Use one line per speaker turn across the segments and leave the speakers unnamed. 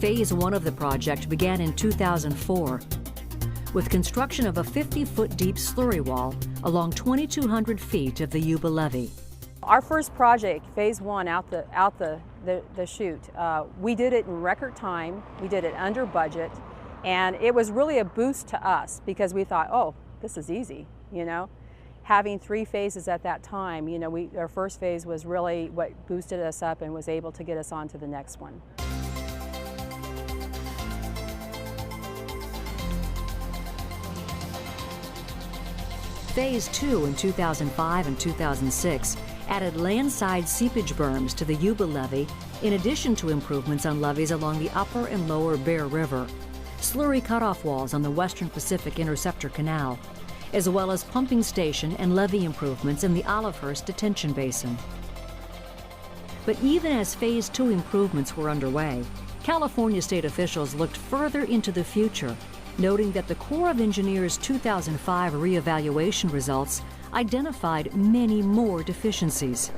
Phase 1 of the project began in 2004 with construction of a 50-foot deep slurry wall along 2,200 feet of the Yuba Levee.
Our first project, Phase 1, out the chute, we did it in record time, we did it under budget, and it was really a boost to us because we thought, oh, this is easy, you know. Having 3 phases at that time, you know, our first phase was really what boosted us up and was able to get us on to the next one.
Phase 2 in 2005 and 2006 added landside seepage berms to the Yuba Levee in addition to improvements on levees along the upper and lower Bear River, slurry cutoff walls on the Western Pacific Interceptor Canal, as well as pumping station and levee improvements in the Olivehurst Detention Basin. But even as Phase 2 improvements were underway, California state officials looked further into the future, noting that the Corps of Engineers' 2005 reevaluation results identified many more deficiencies.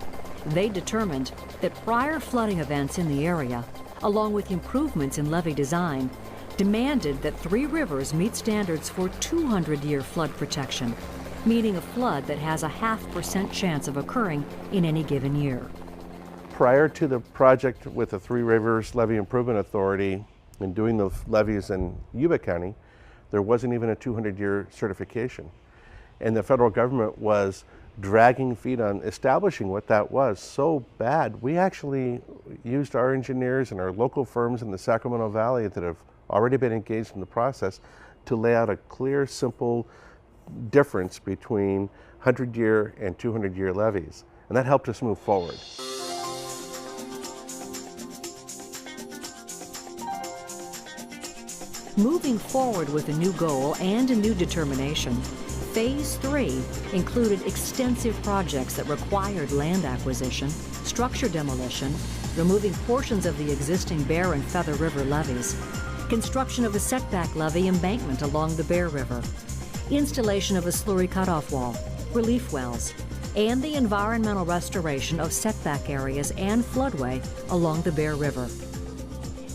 They determined that prior flooding events in the area, along with improvements in levee design, demanded that Three Rivers meet standards for 200-year flood protection, meaning a flood that has a 0.5% chance of occurring in any given year.
Prior to the project with the Three Rivers Levee Improvement Authority and doing the levees in Yuba County, there wasn't even a 200-year certification. And the federal government was dragging feet on establishing what that was so bad. We actually used our engineers and our local firms in the Sacramento Valley that have already been engaged in the process to lay out a clear, simple difference between 100-year and 200-year levees. And that helped us move forward.
Moving forward with a new goal and a new determination, Phase 3 included extensive projects that required land acquisition, structure demolition, removing portions of the existing Bear and Feather River levees, construction of a setback levee embankment along the Bear River, installation of a slurry cutoff wall, relief wells, and the environmental restoration of setback areas and floodway along the Bear River.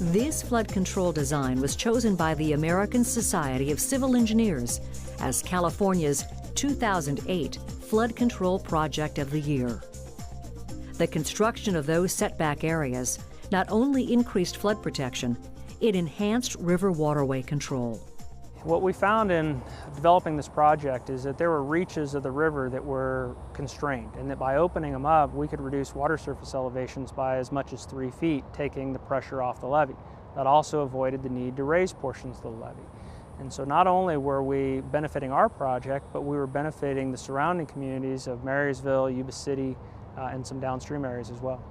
This flood control design was chosen by the American Society of Civil Engineers as California's 2008 Flood Control Project of the Year. The construction of those setback areas not only increased flood protection, it enhanced river waterway control.
What we found in developing this project is that there were reaches of the river that were constrained, and that by opening them up, we could reduce water surface elevations by as much as 3 feet, taking the pressure off the levee. That also avoided the need to raise portions of the levee. And so not only were we benefiting our project, but we were benefiting the surrounding communities of Marysville, Yuba City, and some downstream areas as well.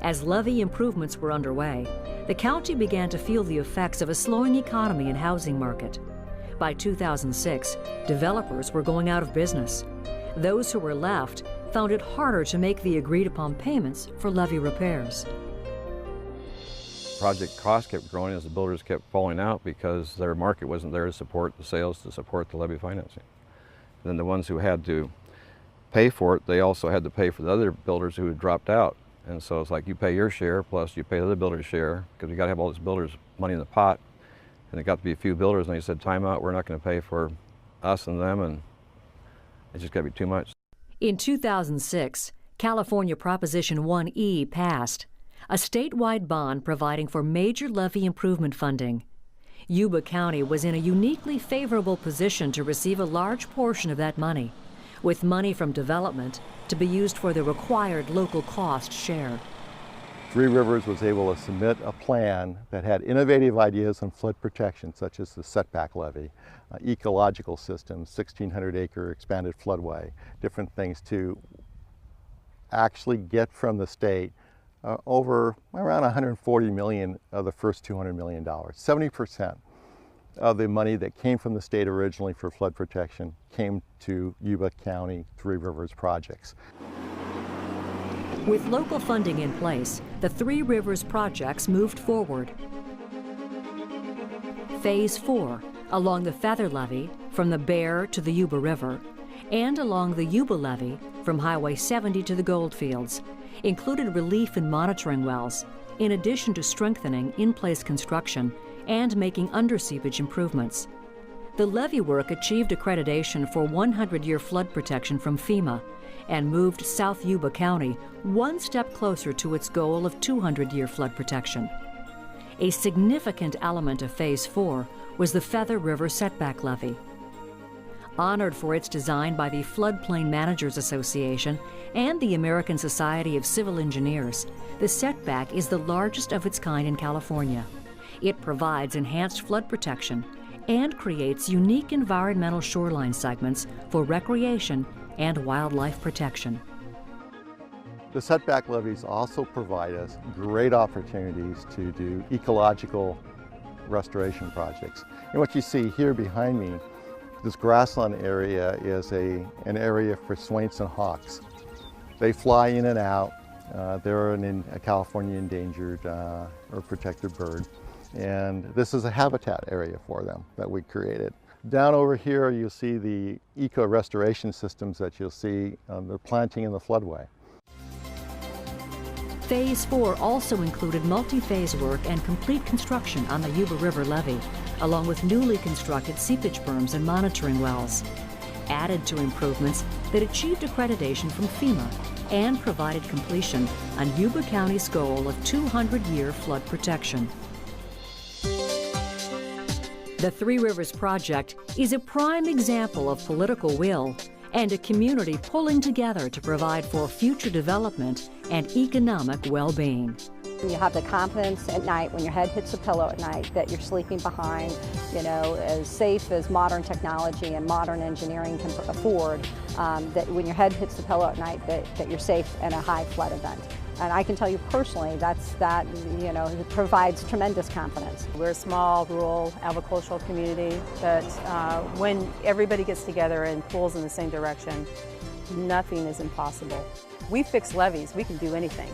As levee improvements were underway, the county began to feel the effects of a slowing economy and housing market. By 2006, developers were going out of business. Those who were left found it harder to make the agreed-upon payments for levee repairs.
Project costs kept growing as the builders kept falling out because their market wasn't there to support the sales, to support the levee financing. And then the ones who had to pay for it, they also had to pay for the other builders who had dropped out. And so it's like you pay your share plus you pay the other builder's share, because you got to have all these builders' money in the pot. And it got to be a few builders, and they said, time out, we're not going to pay for us and them, and it just got to be too much.
In 2006, California Proposition 1E passed, a statewide bond providing for major levee improvement funding. Yuba County was in a uniquely favorable position to receive a large portion of that money, with money from development to be used for the required local cost share.
Three Rivers was able to submit a plan that had innovative ideas on flood protection, such as the setback levee, ecological systems, 1,600-acre expanded floodway, different things to actually get from the state over around $140 million of the first $200 million. 70% of the money that came from the state originally for flood protection came to Yuba County Three Rivers projects.
With local funding in place, the Three Rivers projects moved forward. Phase 4, along the Feather Levee from the Bear to the Yuba River, and along the Yuba Levee from Highway 70 to the Goldfields, included relief and monitoring wells, in addition to strengthening in-place construction and making under-seepage improvements. The levee work achieved accreditation for 100-year flood protection from FEMA and moved South Yuba County one step closer to its goal of 200-year flood protection. A significant element of Phase 4 was the Feather River Setback Levee. Honored for its design by the Floodplain Managers Association and the American Society of Civil Engineers, the setback is the largest of its kind in California. It provides enhanced flood protection and creates unique environmental shoreline segments for recreation and wildlife protection.
The setback levees also provide us great opportunities to do ecological restoration projects. And what you see here behind me, this grassland area is an area for swains and hawks. They fly in and out. They're a California endangered or protected bird. And this is a habitat area for them that we created. Down over here you'll see the eco-restoration systems that you'll see, they're planting in the floodway.
Phase 4 also included multi-phase work and complete construction on the Yuba River levee, along with newly constructed seepage berms and monitoring wells, added to improvements that achieved accreditation from FEMA and provided completion on Yuba County's goal of 200-year flood protection. The Three Rivers Project is a prime example of political will and a community pulling together to provide for future development and economic well-being.
You have the confidence at night when your head hits the pillow at night that you're sleeping behind, as safe as modern technology and modern engineering can afford, that when your head hits the pillow at night that you're safe in a high flood event. And I can tell you personally, it provides tremendous confidence.
We're a small, rural, agricultural community that when everybody gets together and pulls in the same direction, nothing is impossible. We fix levees, we can do anything.